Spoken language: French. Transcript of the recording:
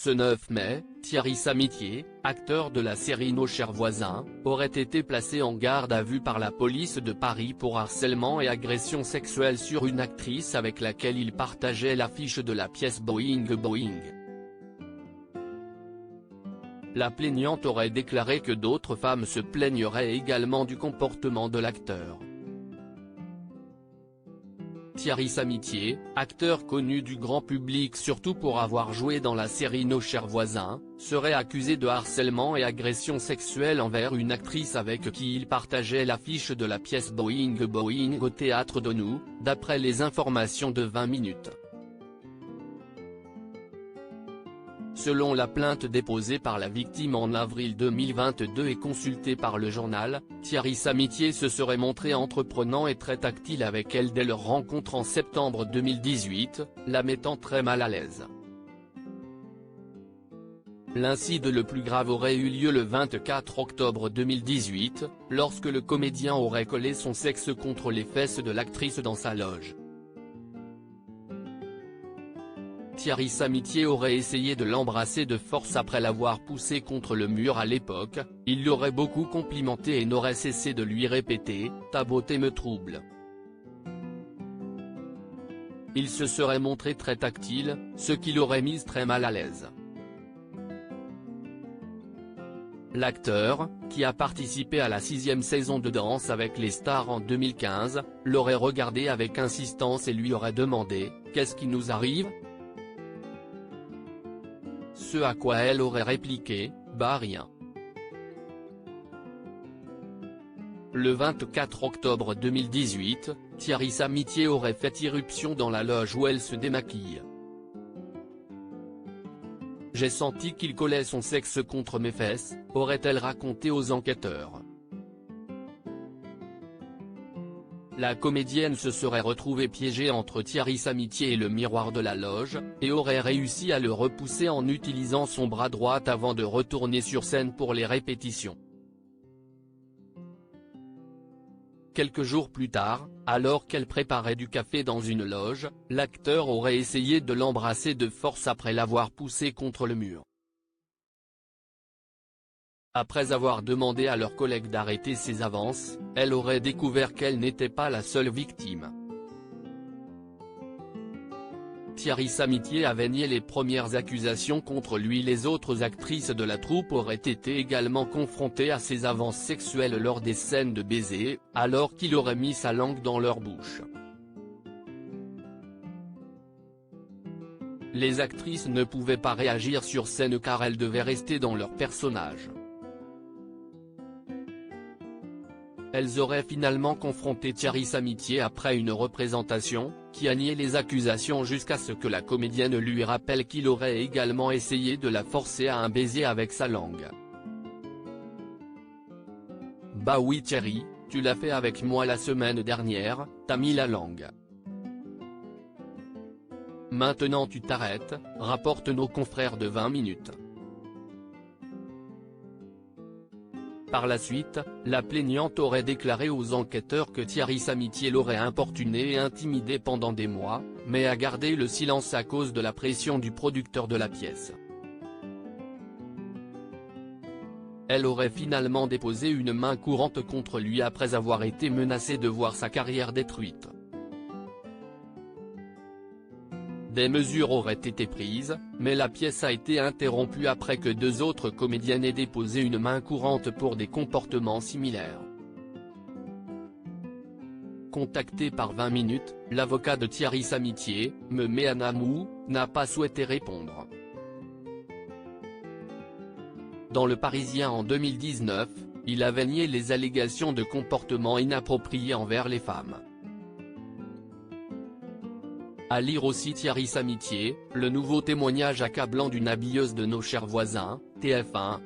Ce 9 mai, Thierry Samitier, acteur de la série Nos chers voisins, aurait été placé en garde à vue par la police de Paris pour harcèlement et agression sexuelle sur une actrice avec laquelle il partageait l'affiche de la pièce Boing Boing. La plaignante aurait déclaré que d'autres femmes se plaigneraient également du comportement de l'acteur. Thierry Samitier, acteur connu du grand public surtout pour avoir joué dans la série Nos chers voisins, serait accusé de harcèlement et agression sexuelle envers une actrice avec qui il partageait l'affiche de la pièce Boing Boing au Théâtre d'Onou, d'après les informations de 20 minutes. Selon la plainte déposée par la victime en avril 2022 et consultée par le journal, Thierry Samitier se serait montré entreprenant et très tactile avec elle dès leur rencontre en septembre 2018, la mettant très mal à l'aise. L'incident le plus grave aurait eu lieu le 24 octobre 2018, lorsque le comédien aurait collé son sexe contre les fesses de l'actrice dans sa loge. Thierry Samitier aurait essayé de l'embrasser de force après l'avoir poussé contre le mur à l'époque, il l'aurait beaucoup complimenté et n'aurait cessé de lui répéter « Ta beauté me trouble ». Il se serait montré très tactile, ce qui l'aurait mise très mal à l'aise. L'acteur, qui a participé à la 6e saison de Danse avec les stars en 2015, l'aurait regardé avec insistance et lui aurait demandé « Qu'est-ce qui nous arrive ? » Ce à quoi elle aurait répliqué « Bah rien ». Le 24 octobre 2018, Thierry Samitier aurait fait irruption dans la loge où elle se démaquille. « J'ai senti qu'il collait son sexe contre mes fesses », aurait-elle raconté aux enquêteurs. La comédienne se serait retrouvée piégée entre Thierry Samitier et le miroir de la loge, et aurait réussi à le repousser en utilisant son bras droit avant de retourner sur scène pour les répétitions. Quelques jours plus tard, alors qu'elle préparait du café dans une loge, l'acteur aurait essayé de l'embrasser de force après l'avoir poussé contre le mur. Après avoir demandé à leurs collègues d'arrêter ses avances, elle aurait découvert qu'elle n'était pas la seule victime. Thierry Samitier avait nié les premières accusations contre lui. Les autres actrices de la troupe auraient été également confrontées à ces avances sexuelles lors des scènes de baiser, alors qu'il aurait mis sa langue dans leur bouche. Les actrices ne pouvaient pas réagir sur scène car elles devaient rester dans leur personnage. Elles auraient finalement confronté Thierry Samitier après une représentation, qui a nié les accusations jusqu'à ce que la comédienne lui rappelle qu'il aurait également essayé de la forcer à un baiser avec sa langue. « Bah oui Thierry, tu l'as fait avec moi la semaine dernière, t'as mis la langue. Maintenant tu t'arrêtes », rapportent nos confrères de 20 minutes. Par la suite, la plaignante aurait déclaré aux enquêteurs que Thierry Samitier l'aurait importunée et intimidée pendant des mois, mais a gardé le silence à cause de la pression du producteur de la pièce. Elle aurait finalement déposé une main courante contre lui après avoir été menacée de voir sa carrière détruite. Des mesures auraient été prises, mais la pièce a été interrompue après que 2 autres comédiennes aient déposé une main courante pour des comportements similaires. Contacté par 20 minutes, l'avocat de Thierry Samitier, Mehmet Anamou, n'a pas souhaité répondre. Dans Le Parisien en 2019, il avait nié les allégations de comportement inapproprié envers les femmes. À lire aussi Thierry Samitier, le nouveau témoignage accablant d'une habilleuse de Nos chers voisins, TF1.